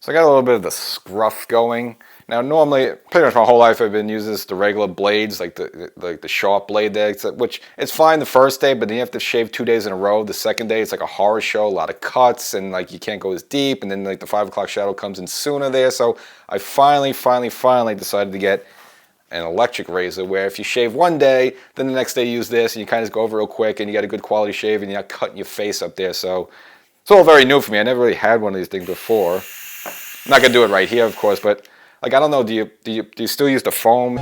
So I got a little bit of the scruff going. Now normally, pretty much my whole life I've been using the regular blades, like the sharp blade there, which it's fine the first day, but then you have to shave 2 days in a row. The second day it's like a horror show, a lot of cuts, and like you can't go as deep, and then like the 5 o'clock shadow comes in sooner there. So I finally decided to get an electric razor where if you shave one day, then the next day you use this, and you kind of just go over real quick, and you get a good quality shave, and you're not cutting your face up there. So it's all very new for me. I never really had one of these things before. I'm not gonna do it right here, of course, but like I don't know. Do you still use the foam?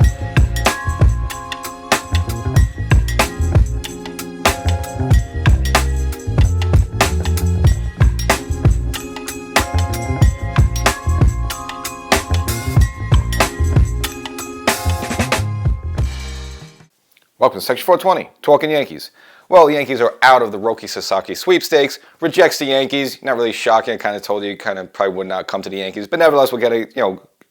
Welcome to Section 420, Talkin Yankees. Well, the Yankees are out of the Roki Sasaki sweepstakes, rejects the Yankees. Not really shocking. I kind of told you, kind of probably would not come to the Yankees, but nevertheless, we'll get an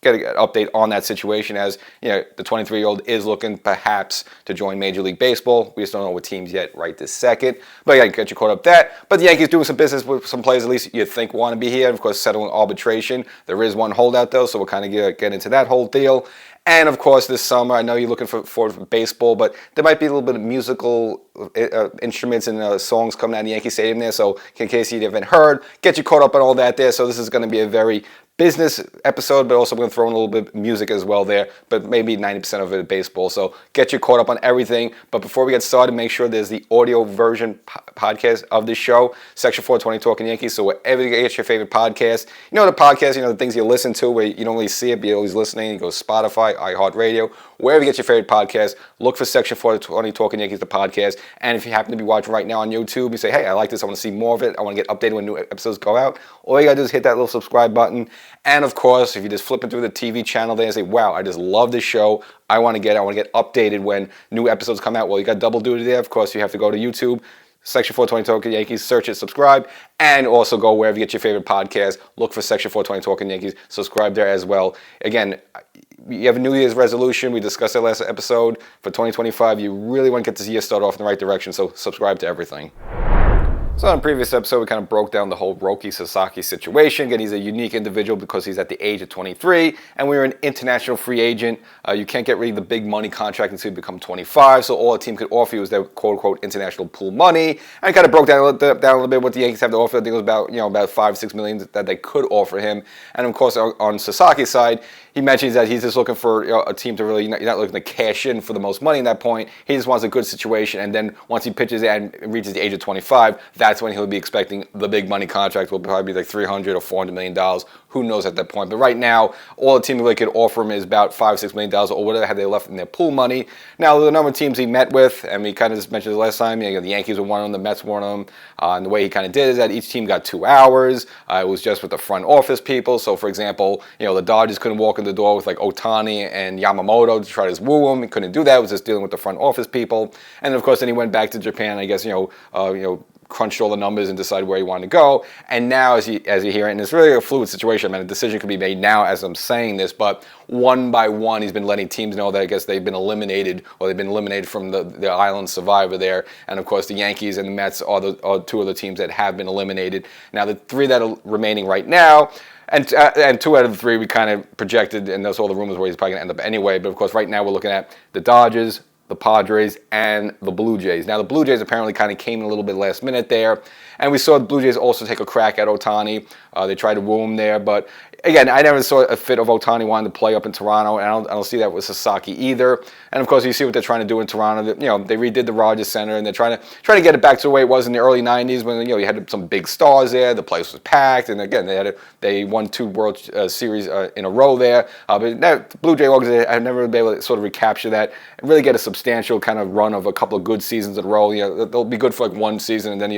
update on that situation as the 23-year-old is looking perhaps to join Major League Baseball. We just don't know what teams yet right this second. But yeah, get you caught up that. But the Yankees doing some business with some players at least you'd think want to be here. And of course, settling arbitration. There is one holdout though, so we'll kind of get into that whole deal. And of course, this summer, I know you're looking for baseball, but there might be a little bit of musical instruments and songs coming out of the Yankee Stadium there. So in case you haven't heard, get you caught up on all that there. So this is going to be a very business episode, but also we're going to throw in a little bit of music as well there, but maybe 90% of it is baseball. So get you caught up on everything. But before we get started, make sure there's the audio version podcast of this show, Section 420 Talkin Yankees. So wherever you get your favorite podcast, the podcast, the things you listen to where you don't really see it, but you're always listening. You go Spotify, iHeartRadio, wherever you get your favorite podcast, look for Section 420 Talkin Yankees, the podcast. And if you happen to be watching right now on YouTube, you say, hey, I like this, I want to see more of it, I want to get updated when new episodes go out, all you got to do is hit that little subscribe button. And of course, if you're just flipping through the TV channel there and say, wow, I just love this show, I want to get updated when new episodes come out, well, you got double duty there. Of course, you have to go to YouTube, Section 420 Talkin Yankees, search it, subscribe, and also go wherever you get your favorite podcast, look for Section 420 Talkin Yankees, subscribe there as well. Again, you have a New Year's resolution. We discussed that last episode. For 2025, you really want to get this year started off in the right direction, so subscribe to everything. So in the previous episode, we kind of broke down the whole Roki Sasaki situation. Again, he's a unique individual because he's at the age of 23, and we're an international free agent. You can't get really the big money contract until you become 25, so all a team could offer you is their quote-unquote international pool money. And I kind of broke down a little bit what the Yankees have to offer. I think it was about, about $5-6 million that they could offer him. And of course, on Sasaki's side, he mentions that he's just looking for a team to really, you're not looking to cash in for the most money in that point. He just wants a good situation, and then once he pitches and reaches the age of 25, that's when he'll be expecting the big money contract. Will probably be like $300 or $400 million. Who knows at that point? But right now, all the team really could offer him is about $5-6 million or whatever had they left in their pool money. Now, the number of teams he met with, and we kind of just mentioned it last time, the Yankees were one of them, the Mets were one of them. And the way he kind of did is that each team got 2 hours. It was just with the front office people. So, for example, the Dodgers couldn't walk in the door with like Ohtani and Yamamoto to try to woo him. He couldn't do that. It was just dealing with the front office people. And of course, then he went back to Japan. I guess crunched all the numbers and decided where he wanted to go. And now, as you hear it, and it's really a fluid situation. I mean, a decision could be made now as I'm saying this, but one by one, he's been letting teams know that I guess they've been eliminated, or they've been eliminated from the island survivor there. And of course, the Yankees and the Mets are 2 of the teams that have been eliminated. Now, the 3 that are remaining right now, and 2 out of the 3 we kind of projected, and that's all the rumors where he's probably going to end up anyway. But of course, right now we're looking at the Dodgers, the Padres, and the Blue Jays. Now, the Blue Jays apparently kind of came in a little bit last minute there, and we saw the Blue Jays also take a crack at Ohtani. They tried to woo him there, but again, I never saw a fit of Ohtani wanting to play up in Toronto, and I don't see that with Sasaki either. And of course, you see what they're trying to do in Toronto. They redid the Rogers Center, and they're trying to get it back to the way it was in the early '90s when you had some big stars there. The place was packed, and again, they won 2 World Series in a row there. But the Blue Jay organization have never been able to sort of recapture that and really get a substantial kind of run of a couple of good seasons in a row. They'll be good for like 1 season, and then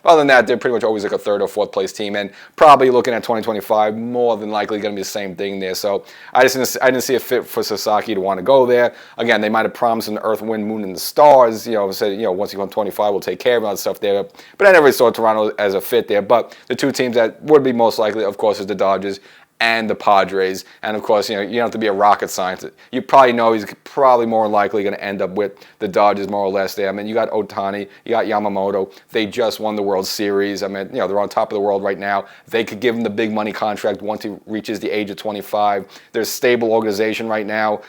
other than that, they're pretty much always like a 3rd or 4th place team, and probably looking at 2025, more than likely going to be the same thing there. So I didn't see a fit for Sasaki to want to go there. Again, they might have promised an Earth, Wind, Moon, and the Stars. Said once you go on 25, we'll take care of all that stuff there. But I never really saw Toronto as a fit there. But the 2 teams that would be most likely, of course, is the Dodgers and the Padres. And of course, you don't have to be a rocket scientist. You probably know he's probably more likely going to end up with the Dodgers more or less there. I mean, you got Ohtani, you got Yamamoto. They just won the World Series. I mean, they're on top of the world right now. They could give him the big money contract once he reaches the age of 25. They're a stable organization right now.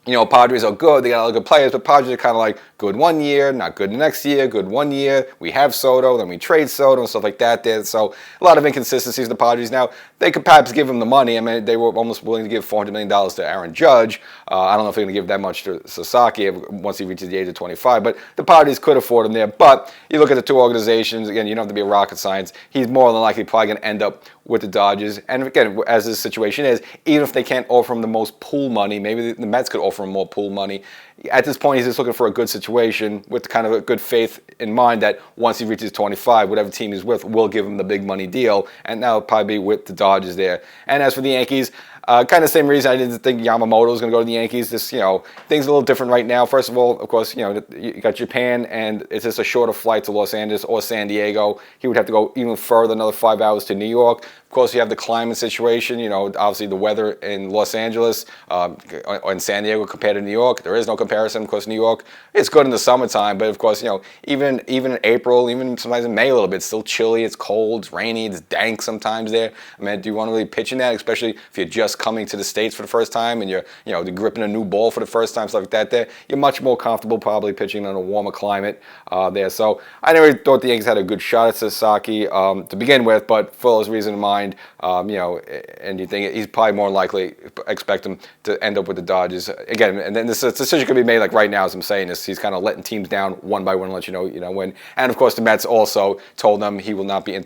Padres are good. They got a lot of good players, but Padres are kind of like good one year, not good the next year, good one year. We have Soto, then we trade Soto and stuff like that there. So a lot of inconsistencies the Padres. Now, they could perhaps give him the money. I mean, they were almost willing to give $400 million to Aaron Judge. I don't know if they're going to give that much to Sasaki once he reaches the age of 25, but the Padres could afford him there. But you look at the two organizations, again, you don't have to be a rocket science. He's more than likely probably going to end up with the Dodgers. And again, as this situation is, even if they can't offer him the most pool money, maybe the Mets could offer him more pool money. At this point, he's just looking for a good situation with kind of a good faith in mind that once he reaches 25, whatever team he's with will give him the big money deal, and that'll probably be with the Dodgers there. And as for the Yankees, kind of the same reason I didn't think Yamamoto was going to go to the Yankees. Things are a little different right now. First of all, of course, you got Japan, and it's just a shorter flight to Los Angeles or San Diego. He would have to go even further, another 5 hours to New York. Of course, you have the climate situation, obviously the weather in Los Angeles or in San Diego compared to New York. There is no comparison. Of course, New York, it's good in the summertime, but of course, even in April, even sometimes in May a little bit, it's still chilly, it's cold, it's rainy, it's dank sometimes there. I mean, do you want to really pitch in that, especially if you're just coming to the States for the first time and you're gripping a new ball for the first time, stuff like that there? You're much more comfortable probably pitching in a warmer climate there. So I never thought the Yankees had a good shot at Sasaki to begin with, but for those reasons in mind, and you think he's probably more likely expect him to end up with the Dodgers again. And then this decision could be made like right now, as I'm saying this. He's kind of letting teams down one by one, let you know when. And of course, the Mets also told them he will not be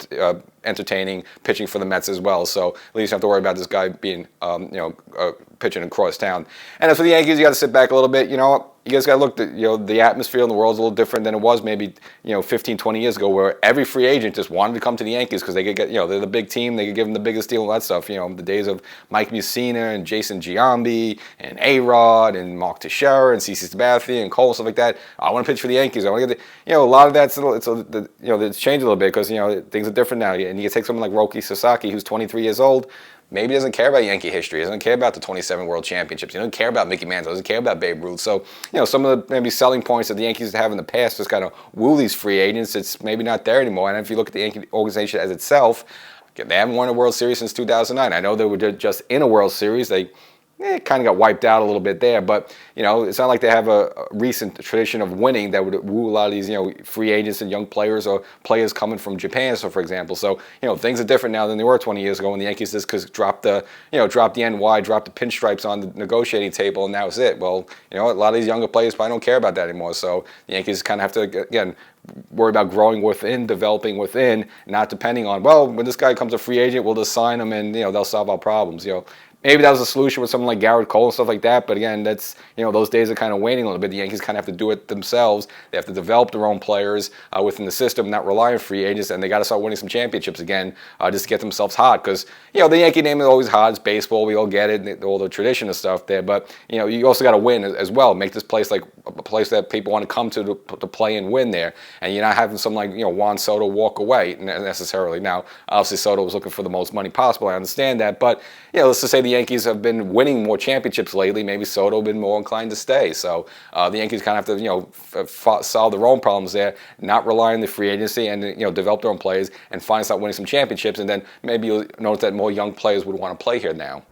entertaining pitching for the Mets as well. So at least you don't have to worry about this guy being pitching across town. And as for the Yankees, you got to sit back a little bit. You guys got to look at, the atmosphere in the world is a little different than it was maybe, 15, 20 years ago, where every free agent just wanted to come to the Yankees because they could get, they're the big team. They could give them the biggest deal and all that stuff. The days of Mike Mussina and Jason Giambi and A-Rod and Mark Teixeira and CeCe Sabathia and Cole, stuff like that. I want to pitch for the Yankees. I want to get a lot of that's, it's changed a little bit because, things are different now. And you take someone like Roki Sasaki, who's 23 years old, maybe doesn't care about Yankee history, doesn't care about the 27 World Championships, he doesn't care about Mickey Mantle, doesn't care about Babe Ruth. So, some of the maybe selling points that the Yankees have in the past just kind of woo these free agents. It's maybe not there anymore. And if you look at the Yankee organization as itself, they haven't won a World Series since 2009. I know they were just in a World Series. They kind of got wiped out a little bit there, but it's not like they have a recent tradition of winning that would woo a lot of these free agents and young players or players coming from Japan, so for example. So things are different now than they were 20 years ago when the Yankees just dropped the NY, dropped the pinstripes on the negotiating table, and that was it. Well, a lot of these younger players probably don't care about that anymore. So the Yankees kind of have to again worry about growing within, developing within, not depending on, well, when this guy comes a free agent, we'll just sign him and they'll solve our problems. Maybe that was a solution with someone like Garrett Cole and stuff like that. But again, that's those days are kind of waning a little bit. The Yankees kind of have to do it themselves. They have to develop their own players within the system, not rely on free agents, and they got to start winning some championships again just to get themselves hot. Because the Yankee name is always hot. It's baseball. We all get it, all the tradition and stuff there. But you also got to win as well. Make this place like a place that people want to come to play and win there. And you're not having some like Juan Soto walk away necessarily. Now, obviously Soto was looking for the most money possible. I understand that, but let's just say the Yankees have been winning more championships lately. Maybe Soto been more inclined to stay. So the Yankees kind of have to solve their own problems there, not rely on the free agency, and develop their own players and finally start winning some championships. And then maybe you'll notice that more young players would want to play here now.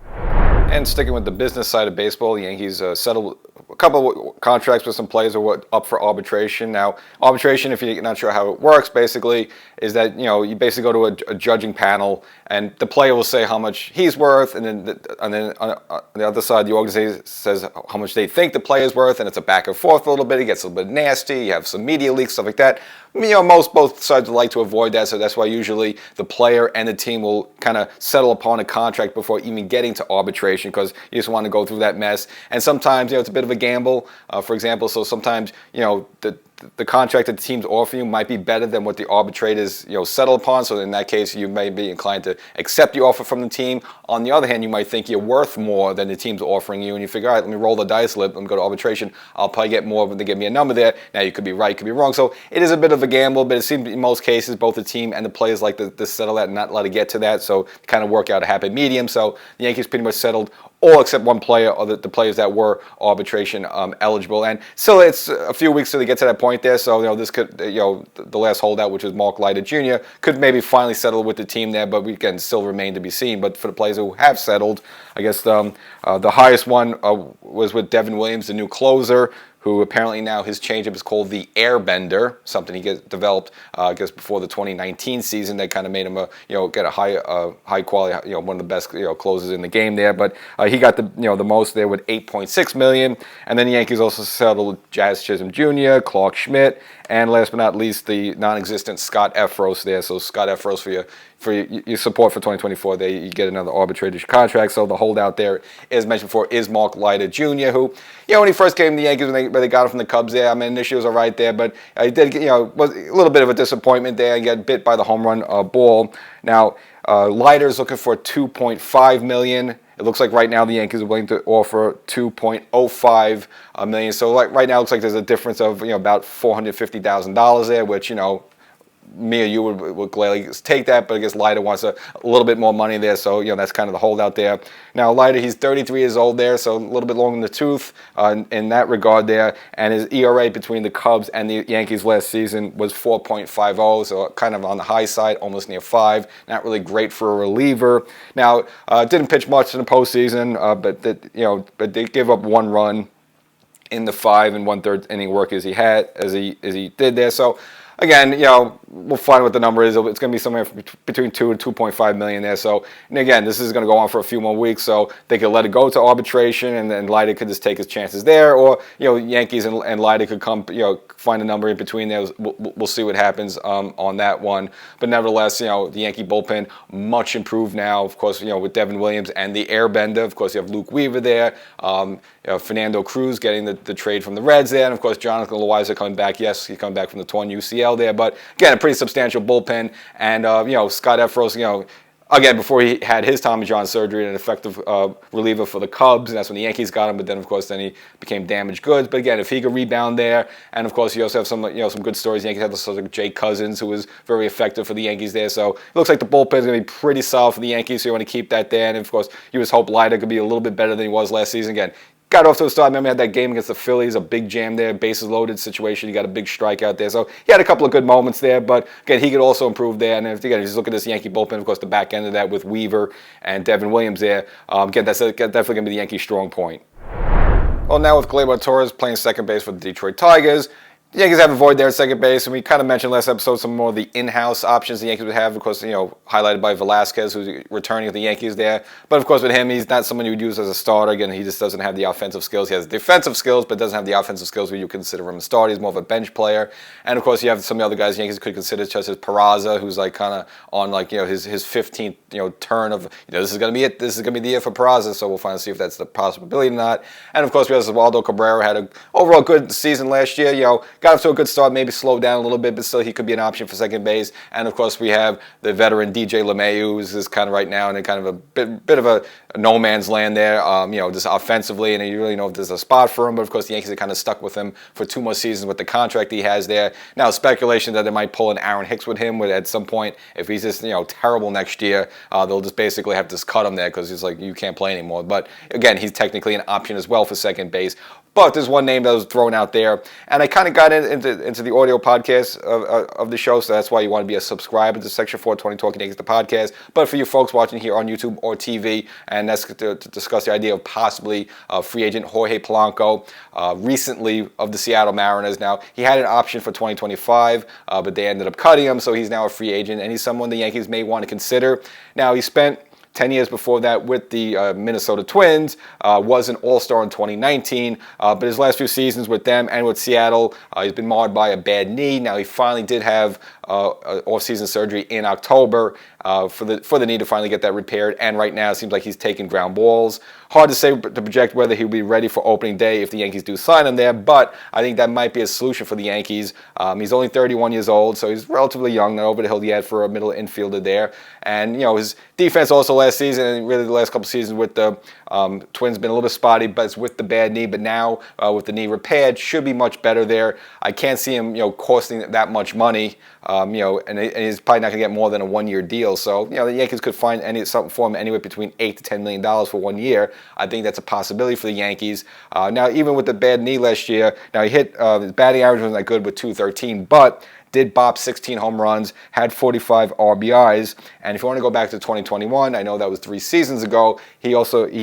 And sticking with the business side of baseball, the Yankees settled a couple of contracts with some players who were up for arbitration. Now, arbitration, if you're not sure how it works, basically is that you basically go to a judging panel, and the player will say how much he's worth, and then on the other side, the organization says how much they think the player's worth, and it's a back and forth a little bit. It gets a little bit nasty. You have some media leaks, stuff like that. Both sides would like to avoid that, so that's why usually the player and the team will kind of settle upon a contract before even getting to arbitration, because you just want to go through that mess. And sometimes, it's a bit of a gamble. For example, so sometimes, the contract that the team's offering you might be better than what the arbitrators settle upon. So in that case, you may be inclined to accept the offer from the team. On the other hand, you might think you're worth more than the team's offering you, and you figure, all right, let me roll the dice, let me go to arbitration. I'll probably get more when they give me a number there. Now you could be right, you could be wrong. So it is a bit of a gamble, but it seems in most cases both the team and the players like to settle that and not let it get to that. So kind of work out a happy medium. So the Yankees pretty much settled all except one player, or the players that were arbitration eligible. And so it's a few weeks till they get to that point there. So this could the last holdout, which was Mark Leiter Jr., could maybe finally settle with the team there, but we can still remain to be seen. But for the players who have settled, I guess the highest one was with Devin Williams, the new closer, who apparently now his changeup is called the Airbender, something he developed, I guess, before the 2019 season. That kind of made him get a high quality, one of the best closers in the game there. But he got the most there with $8.6 million, and then the Yankees also settled Jazz Chisholm Jr., Clark Schmidt, and last but not least, the non-existent Scott Efros there. So Scott Efros for your support for 2024, there you get another arbitrage contract. So the holdout there, as mentioned before, is Mark Leiter Jr., who when he first came to the Yankees, when they got him from the Cubs there, I mean, initially was all right there, but he did was a little bit of a disappointment there and get bit by the home run ball. Now Leiter's looking for $2.5 million. It looks like right now the Yankees are willing to offer $2.05 million. So right now it looks like there's a difference of about $450,000 there, which me or you would gladly take that, but I guess Leiter wants a little bit more money there, so that's kind of the holdout there. Now Leiter, he's 33 years old there, so a little bit long in the tooth in that regard there, and his ERA between the Cubs and the Yankees last season was 4.50, so kind of on the high side, almost near 5. Not really great for a reliever. Now didn't pitch much in the postseason, but they gave up 1 run in the 5 1/3 inning work as he did there. So again, we'll find what the number is. It's going to be somewhere between $2 and $2.5 million there. So, and again, this is going to go on for a few more weeks. So they could let it go to arbitration, and then Leiter could just take his chances there, or Yankees and Leiter could come, find a number in between there. We'll see what happens on that one. But nevertheless, the Yankee bullpen much improved now. Of course, with Devin Williams and the Airbender. Of course, you have Luke Weaver there. Fernando Cruz getting the trade from the Reds there, and of course Jonathan Loaiza coming back. Yes, he's coming back from the torn UCL there, but again, a pretty substantial bullpen. And Scott Efros, again, before he had his Tommy John surgery, an effective reliever for the Cubs, and that's when the Yankees got him. But then, of course, he became damaged goods. But again, if he could rebound there, and of course, you also have some good stories. The Yankees have sort of Jay Cousins, who was very effective for the Yankees there. So it looks like the bullpen is going to be pretty solid for the Yankees. So you want to keep that there, and of course, you just hope Leiter could be a little bit better than he was last season. Again, got off to a start. Remember, he had that game against the Phillies, a big jam there, bases loaded situation. He got a big strikeout there. So he had a couple of good moments there, but again, he could also improve there. And again, if you just look at this Yankee bullpen, of course, the back end of that with Weaver and Devin Williams there, again, that's definitely going to be the Yankee strong point. Well, now with Gleyber Torres playing second base for the Detroit Tigers, the Yankees have a void there at second base, and we kind of mentioned last episode some more of the in-house options the Yankees would have. Of course, highlighted by Velasquez, who's returning with the Yankees there. But of course, with him, he's not someone you'd use as a starter. Again, he just doesn't have the offensive skills. He has defensive skills, but doesn't have the offensive skills where you consider him a starter. He's more of a bench player. And of course, you have some other guys the Yankees could consider, such as Peraza, who's kind of on his 15th turn of this is going to be it. This is going to be the year for Peraza. So we'll finally see if that's the possibility or not. And of course, we have Oswaldo Cabrera, had an overall good season last year. Got off to a good start. Maybe slow down a little bit, but still he could be an option for second base. And of course, we have the veteran DJ LeMahieu, who's kind of right now in a kind of a bit of a no man's land there, just offensively, and you really know if there's a spot for him. But of course, the Yankees are kind of stuck with him for 2 more seasons with the contract he has there. Now, speculation that they might pull an Aaron Hicks with him at some point. If he's just terrible next year, they'll just basically have to cut him there because he's you can't play anymore. But again, he's technically an option as well for second base. But there's one name that was thrown out there, and I kind of got into the audio podcast of the show, so that's why you want to be a subscriber to Section 420 Talkin Yankees, the podcast. But for you folks watching here on YouTube or TV, and that's to discuss the idea of possibly free agent Jorge Polanco, recently of the Seattle Mariners. Now, he had an option for 2025, but they ended up cutting him, so he's now a free agent, and he's someone the Yankees may want to consider. Now, he spent 10 years before that with the Minnesota Twins, was an All-Star in 2019, but his last few seasons with them and with Seattle, he's been marred by a bad knee. Now, he finally did have off-season surgery in October for the knee to finally get that repaired. And right now it seems like he's taking ground balls. Hard to say to project whether he'll be ready for opening day if the Yankees do sign him there, but I think that might be a solution for the Yankees. He's only 31 years old, so he's relatively young, not over the hill yet for a middle infielder there. And, his defense also last season and really the last couple seasons with the Twins been a little bit spotty, but it's with the bad knee. But now with the knee repaired, should be much better there. I can't see him, costing that much money, and he's probably not going to get more than a one-year deal. So, the Yankees could find something for him anywhere between $8 to $10 million for 1 year. I think that's a possibility for the Yankees. Now, even with the bad knee last year, now he hit his batting average wasn't that good with .213, but did bop 16 home runs, had 45 RBIs, and if you want to go back to 2021, I know that was 3 seasons ago, he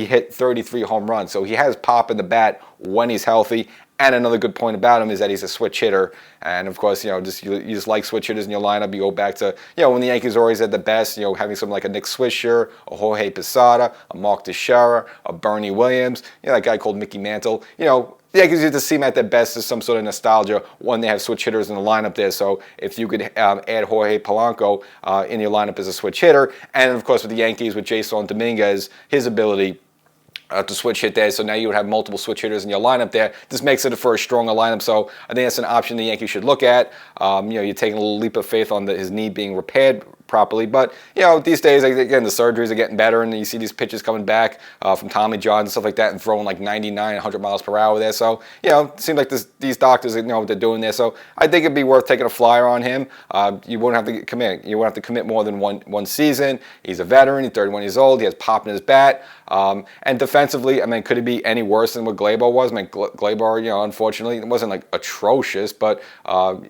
hit 33 home runs. So he has pop in the bat when he's healthy. And another good point about him is that he's a switch hitter. And of course, you just like switch hitters in your lineup. You go back to, when the Yankees are always at the best, having something like a Nick Swisher, a Jorge Posada, a Mark Teixeira, a Bernie Williams, that guy called Mickey Mantle. The Yankees used to seem at their best as some sort of nostalgia when they have switch hitters in the lineup there. So if you could add Jorge Polanco in your lineup as a switch hitter, and of course with the Yankees with Jason Dominguez, his ability to switch hit there, so now you would have multiple switch hitters in your lineup there. This makes it for a stronger lineup, so I think that's an option the Yankees should look at. You're taking a little leap of faith on his knee being repaired properly, but these days, again, the surgeries are getting better, and you see these pitches coming back from Tommy John and stuff like that, and throwing like 99, 100 miles per hour there. So it seems like these doctors know what they're doing there. So I think it'd be worth taking a flyer on him. You wouldn't have to commit. You wouldn't have to commit more than one season. He's a veteran. He's 31 years old. He has pop in his bat. And defensively, could it be any worse than what Gleyber was? Gleyber, unfortunately, it wasn't like atrocious, but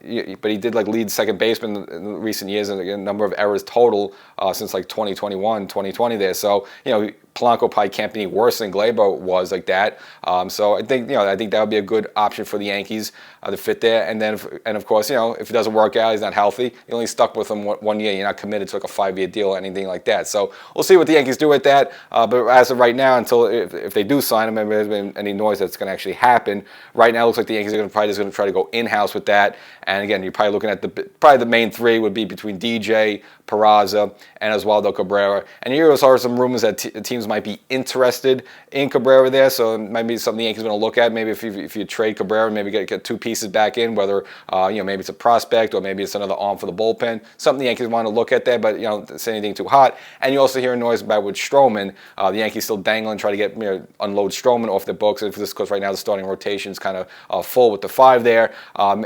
he did like lead second baseman in recent years and a number of errors total since like 2021, 2020 there. So, Polanco probably can't be any worse than Gleyber was like that. So I think that would be a good option for the Yankees to fit there. And then, of course, if it doesn't work out, he's not healthy, you're only stuck with him 1 year. You're not committed to like a 5-year deal or anything like that. So we'll see what the Yankees do with that. But as of right now, until if they do sign him, and there's been any noise that's going to actually happen, right now it looks like the Yankees are probably just going to try to go in-house with that. And again, you're probably looking at the main three would be between DJ, Peraza, and Oswaldo Cabrera. And here are some rumors that teams might be interested in Cabrera there, so it might be something the Yankees are going to look at. Maybe if you trade Cabrera, maybe get 2 pieces back in, whether maybe it's a prospect or maybe it's another arm for the bullpen. Something the Yankees want to look at there, but don't say anything too hot. And you also hear noise about with Stroman. The Yankees still dangling, try to get unload Stroman off the books. If this because right now the starting rotation is kind of full with the 5 there.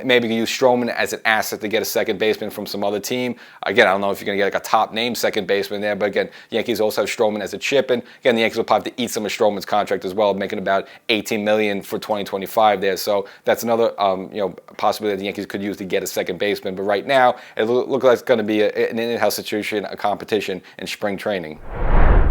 Maybe you can use Stroman as an asset to get a second baseman from some other team. Again, I don't know if you're going to get like a top name second baseman there, but again, the Yankees also have Stroman as a chip, and again, the Yankees will probably have to eat some of Stroman's contract as well, making about $18 million for 2025 there. So that's another possibility that the Yankees could use to get a second baseman. But right now, it looks like it's going to be an in-house situation, a competition in spring training.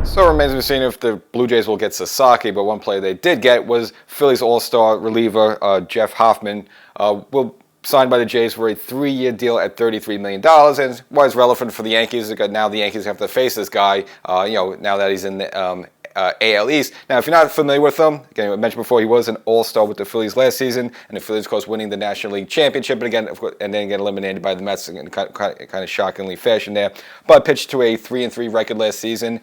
So it remains to be seen if the Blue Jays will get Sasaki, but one player they did get was Phillies All-Star reliever Jeff Hoffman. Will signed by the Jays for a 3-year deal at $33 million, and why it's relevant for the Yankees, because now the Yankees have to face this guy, now that he's in the AL East. Now, if you're not familiar with him, again, I mentioned before, he was an all-star with the Phillies last season, and the Phillies, of course, winning the National League Championship, and then get eliminated by the Mets in kind of shockingly fashion there. But pitched to a 3-3 record last season,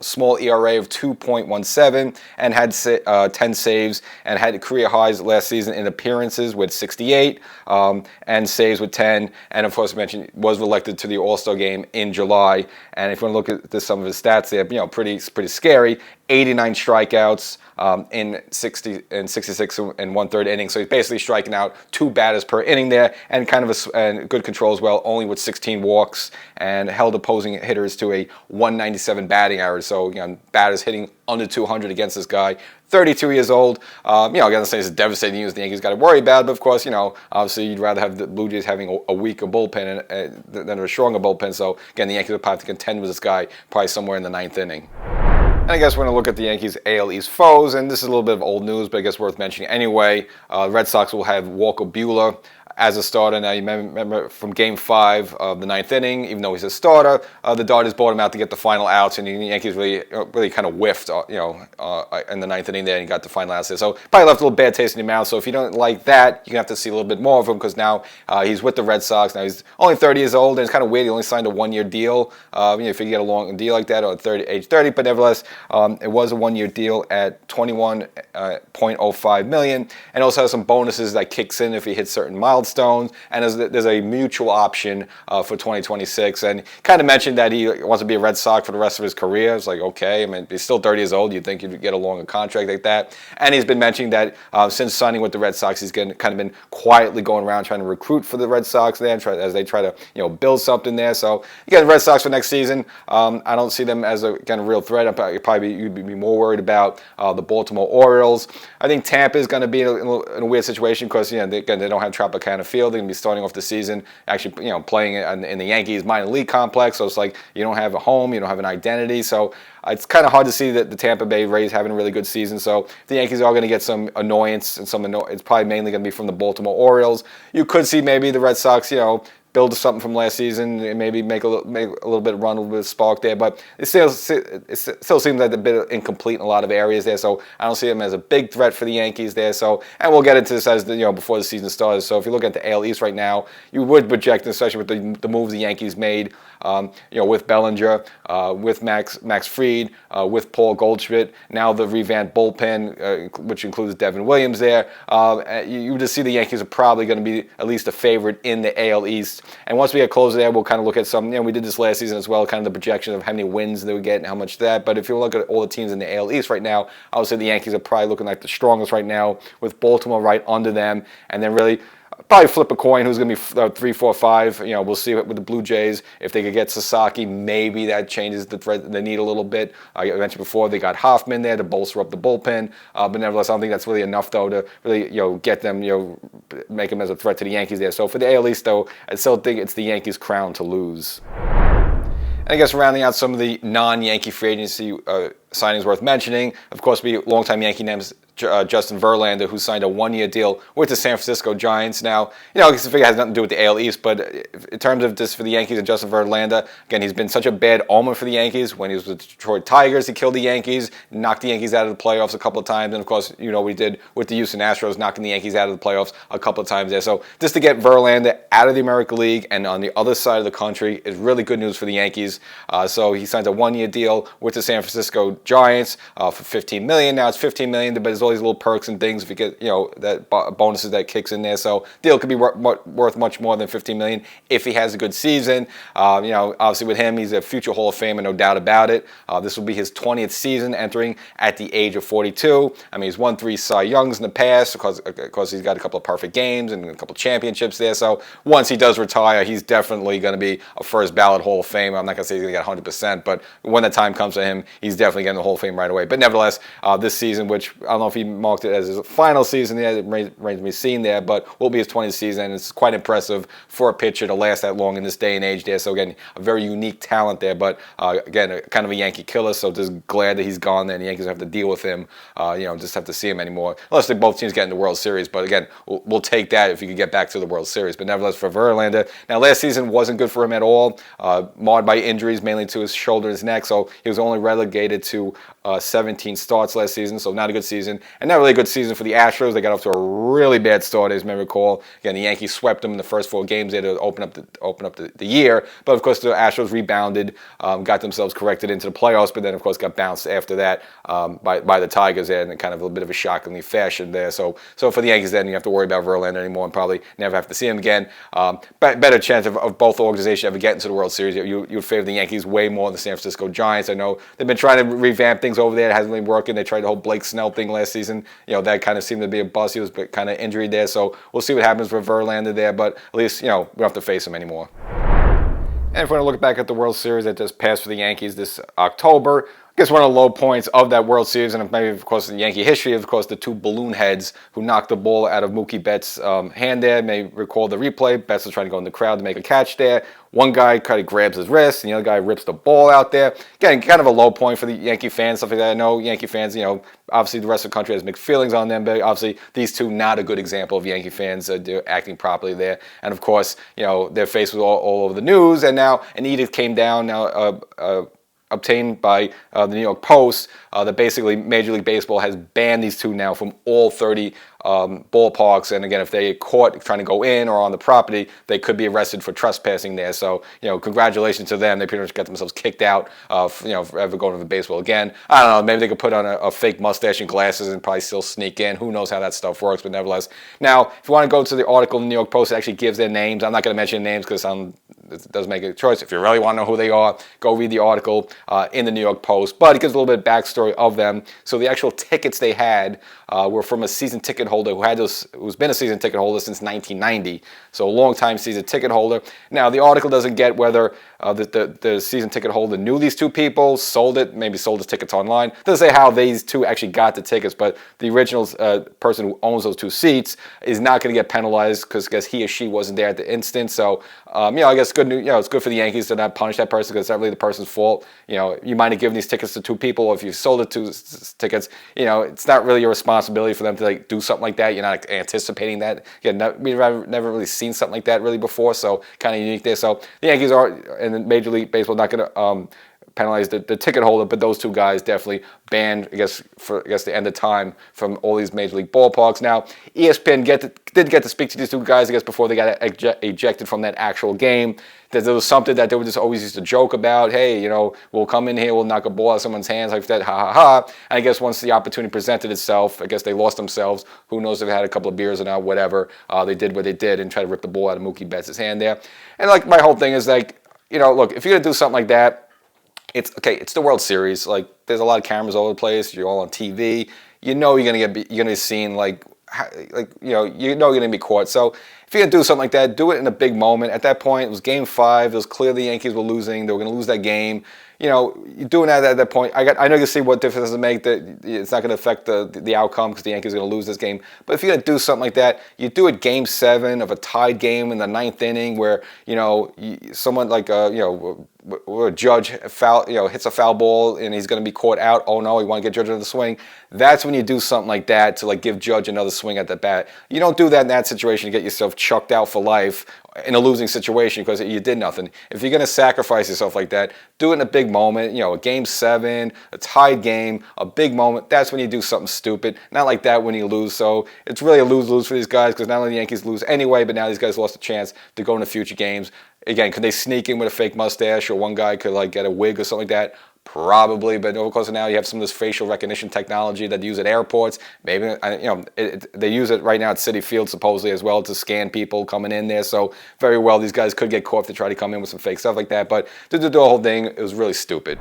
small ERA of 2.17, and had 10 saves, and had career highs last season in appearances with 68, and saves with 10, and of course, I mentioned was elected to the All-Star game in July. And if you want to look at some of his stats there, pretty scary. 89 strikeouts in 66 and 1/3 innings. So he's basically striking out 2 batters per inning there, and kind of and good control as well, only with 16 walks, and held opposing hitters to a 197 batting average. So batters hitting under 200 against this guy. 32 years old. I'm going to say it's a devastating news the Yankees got to worry about, but of course, obviously you'd rather have the Blue Jays having a weaker bullpen than a stronger bullpen. So again, the Yankees will probably have to contend with this guy probably somewhere in the 9th inning. And I guess we're going to look at the Yankees' AL East foes, and this is a little bit of old news, but I guess worth mentioning anyway. Red Sox will have Walker Buehler as a starter. Now, you remember from Game 5 of the ninth inning, even though he's a starter, the Dodgers bought him out to get the final outs, and the Yankees really kind of whiffed, in the ninth inning there, and got the final outs there. So probably left a little bad taste in your mouth. So if you don't like that, you're going to have to see a little bit more of him, because now he's with the Red Sox. Now he's only 30 years old, and it's kind of weird. He only signed a one-year deal. If you get a long deal like that, or age 30, but nevertheless, it was a one-year deal at $21.05 million, and also has some bonuses that kicks in if he hits certain milestones, and there's a mutual option for 2026. And kind of mentioned that he wants to be a Red Sox for the rest of his career. It's like, okay, I mean, he's still 30 years old. You'd think you'd get a longer contract like that. And he's been mentioning that since signing with the Red Sox, he's kind of been quietly going around trying to recruit for the Red Sox there, as they try to build something there. So again, the Red Sox for next season, I don't see them as a kind of real threat. You'd be more worried about the Baltimore Orioles. I think Tampa is going to be in a weird situation, because they don't have Tropicana Field. They're going to be starting off the season actually playing in the Yankees minor league complex. So it's like you don't have a home, you don't have an identity. So it's kind of hard to see that the Tampa Bay Rays having a really good season. So the Yankees are going to get some annoyance, and it's probably mainly going to be from the Baltimore Orioles. You could see maybe the Red Sox, build something from last season and maybe make a little bit of run, a little bit of spark there. But it still seems like a bit incomplete in a lot of areas there. So I don't see them as a big threat for the Yankees there. So, and we'll get into this as before the season starts. So if you look at the AL East right now, you would project, especially with the moves the Yankees made, with Bellinger, with Max Fried, with Paul Goldschmidt, now the revamped bullpen, which includes Devin Williams there. You just see the Yankees are probably going to be at least a favorite in the AL East. And once we get closer there, we'll kind of look at some, we did this last season as well, kind of the projection of how many wins they would get and how much that. But if you look at all the teams in the AL East right now, I would say the Yankees are probably looking like the strongest right now, with Baltimore right under them. And then really probably flip a coin who's going to be 3, 4, 5. We'll see with the Blue Jays. If they could get Sasaki, maybe that changes the need a little bit. I mentioned before they got Hoffman there to bolster up the bullpen. But nevertheless, I don't think that's really enough, though, to really get them, make them as a threat to the Yankees there. So for the AL East, though, I still think it's the Yankees' crown to lose. And I guess rounding out some of the non-Yankee free agency signings worth mentioning, of course, be longtime Yankee names Justin Verlander, who signed a one-year deal with the San Francisco Giants. Now, I guess it has nothing to do with the AL East, but in terms of just for the Yankees and Justin Verlander, again, he's been such a bad omen for the Yankees. When he was with the Detroit Tigers, he killed the Yankees, knocked the Yankees out of the playoffs a couple of times, and of course, we did with the Houston Astros, knocking the Yankees out of the playoffs a couple of times there. So just to get Verlander out of the American League and on the other side of the country is really good news for the Yankees. So he signs a one-year deal with the San Francisco Giants for $15 million. Now it's $15 million, but there's all these little perks and things if you get that bonuses that kicks in there. So deal could be worth much more than $15 million if he has a good season. Obviously with him, he's a future Hall of Famer, no doubt about it. This will be his 20th season, entering at the age of 42. I mean, he's won 3 Cy Youngs in the past because he's got a couple of perfect games and a couple of championships there. So once he does retire, he's definitely going to be a first ballot Hall of Famer. I'm not going to say he's going to get 100%, but when the time comes for him, he's definitely getting the Hall of Fame right away. But nevertheless, this season, which I don't know if he marked it as his final season there, it remains to be seen there, but will be his 20th season, and it's quite impressive for a pitcher to last that long in this day and age there. So again, a very unique talent there, but again, kind of a Yankee killer, so just glad that he's gone there, and the Yankees don't have to deal with him, just have to see him anymore, unless they both teams get in the World Series. But again, we'll take that if you could get back to the World Series. But nevertheless, for Verlander, now last season wasn't good for him at all, marred by injuries, mainly to his shoulder and his neck, so he was only relegated to 17 starts last season, so not a good season, and not really a good season for the Astros. They got off to a really bad start, as you may recall. Again, the Yankees swept them in the first 4 games there to open up the year, but of course the Astros rebounded, got themselves corrected into the playoffs, but then of course got bounced after that by the Tigers there in kind of a bit of a shockingly fashion there. So for the Yankees then, you have to worry about Verlander anymore and probably never have to see him again. Better chance of both organizations ever getting to the World Series. You would favor the Yankees way more than the San Francisco Giants. I know they've been trying to revamp things over there. It hasn't been working. They tried the whole Blake Snell thing last season. That kind of seemed to be a bust. He was kind of injured there. So we'll see what happens with Verlander there. But at least, we don't have to face him anymore. And if we want to look back at the World Series that just passed for the Yankees this October, I guess one of the low points of that World Series, and maybe, of course, in Yankee history, of course, the two balloon heads who knocked the ball out of Mookie Betts' hand there. May recall the replay. Betts was trying to go in the crowd to make a catch there. One guy kind of grabs his wrist, and the other guy rips the ball out there. Again, kind of a low point for the Yankee fans, stuff like that. I know Yankee fans, obviously the rest of the country has mixed feelings on them, but obviously these two, not a good example of Yankee fans acting properly there. And of course, their face was all over the news, and now an edict came down now. Obtained by the New York Post that basically Major League Baseball has banned these two now from all 30 ballparks. And again, if they get caught trying to go in or on the property, they could be arrested for trespassing there. So, congratulations to them. They pretty much got themselves kicked out for ever going to the baseball again. I don't know, maybe they could put on a fake mustache and glasses and probably still sneak in. Who knows how that stuff works, but nevertheless. Now, if you want to go to the article in the New York Post, it actually gives their names. I'm not going to mention names because it doesn't make a choice. If you really want to know who they are, go read the article in the New York Post. But it gives a little bit of backstory of them. So the actual tickets they had were from a season ticket holder who's been a season ticket holder since 1990. So a long-time season ticket holder. Now, the article doesn't get whether the season ticket holder knew these two people, maybe sold his tickets online. It doesn't say how these two actually got the tickets, but the original person who owns those two seats is not going to get penalized because I guess he or she wasn't there at the instant. So, I guess good news. It's good for the Yankees to not punish that person because it's not really the person's fault. You might have given these tickets to two people, or if you sold the two tickets, it's not really your responsibility for them to do something like that. You're not anticipating that. We've never really seen something like that really before, so kind of unique there. So the Yankees are, and Major League Baseball, not going to penalize the ticket holder, but those two guys definitely banned, for the end of time from all these major league ballparks. Now, ESPN did get to speak to these two guys, before they got ejected from that actual game. There was something that they would just always used to joke about. Hey, we'll come in here, we'll knock a ball out of someone's hands like that, ha ha ha. And I guess once the opportunity presented itself, I guess they lost themselves. Who knows if they had a couple of beers or not, whatever. They did what they did and tried to rip the ball out of Mookie Betts' hand there. And my whole thing is look, if you're going to do something like that, it's okay. It's the World Series. There's a lot of cameras all over the place. You're all on TV. You're gonna be seen. You're gonna be caught. So if you're gonna do something like that, do it in a big moment. At that point, it was Game 5. It was clear the Yankees were losing. They were gonna lose that game. You're doing that at that point. I know you can see what difference does it make. That it's not going to affect the outcome because the Yankees are going to lose this game. But if you're going to do something like that, you do it Game 7 of a tied game in the 9th inning where someone where a judge hits a foul ball and he's going to be caught out. Oh no, you want to get Judge another swing. That's when you do something like that to give Judge another swing at the bat. You don't do that in that situation to get yourself chucked out for life in a losing situation because you did nothing. If you're going to sacrifice yourself like that, do it in a big moment. A Game 7, a tied game, a big moment. That's when you do something stupid. Not like that when you lose. So it's really a lose-lose for these guys because not only the Yankees lose anyway, but now these guys lost a chance to go into future games. Again, could they sneak in with a fake mustache, or one guy could get a wig or something like that? Probably, but of course now you have some of this facial recognition technology that they use at airports. Maybe they use it right now at Citi Field supposedly as well to scan people coming in there. So very well, these guys could get caught if they try to come in with some fake stuff like that. But to do the whole thing, it was really stupid.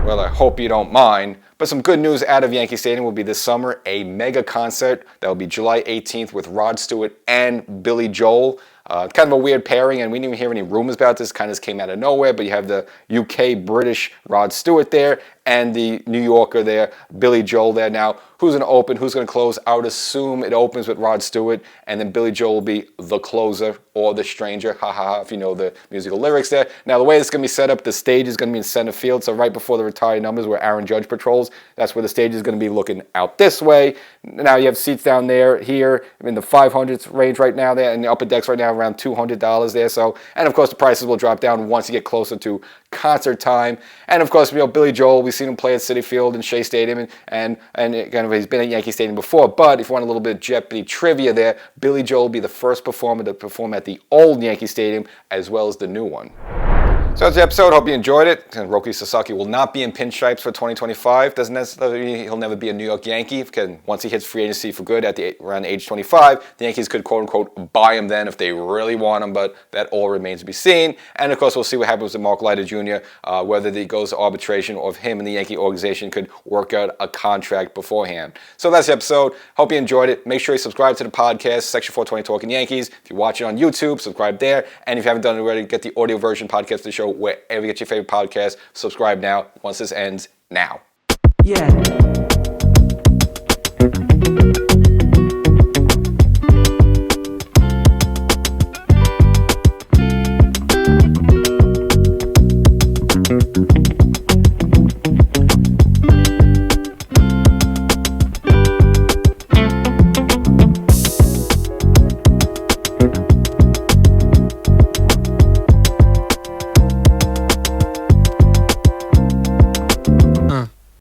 Well, I hope you don't mind. But some good news out of Yankee Stadium will be this summer, a mega concert that will be July 18th with Rod Stewart and Billy Joel. Kind of a weird pairing, and we didn't even hear any rumors about this. Kind of just came out of nowhere, but you have the UK British Rod Stewart there and the New Yorker there, Billy Joel there. Now, who's going to open, who's going to close? I would assume it opens with Rod Stewart, and then Billy Joel will be the closer or the stranger, ha ha ha, if you know the musical lyrics there. Now, the way it's going to be set up, the stage is going to be in center field, so right before the retired numbers where Aaron Judge patrols, that's where the stage is going to be looking out this way. Now, you have seats down there, here, in the 500s range right now there, and the upper decks right now around $200 there. So, and of course, the prices will drop down once you get closer to concert time. And of course, Billy Joel, we've seen him play at Citi Field and Shea Stadium, and kind of he's been at Yankee Stadium before. But if you want a little bit of Jeopardy trivia there, Billy Joel will be the first performer to perform at the old Yankee Stadium as well as the new one. So that's the episode. Hope you enjoyed it. And Roki Sasaki will not be in pinstripes for 2025. Doesn't necessarily mean he'll never be a New York Yankee. Because once he hits free agency for good around age 25, the Yankees could quote-unquote buy him then if they really want him. But that all remains to be seen. And of course, we'll see what happens with Mark Leiter Jr., whether he goes to arbitration or if him and the Yankee organization could work out a contract beforehand. So that's the episode. Hope you enjoyed it. Make sure you subscribe to the podcast, Section 420 Talkin Yankees. If you watch it on YouTube, subscribe there. And if you haven't done it already, get the audio version podcast of the show wherever you get your favorite podcast. Subscribe now. Once this ends, now. Yeah.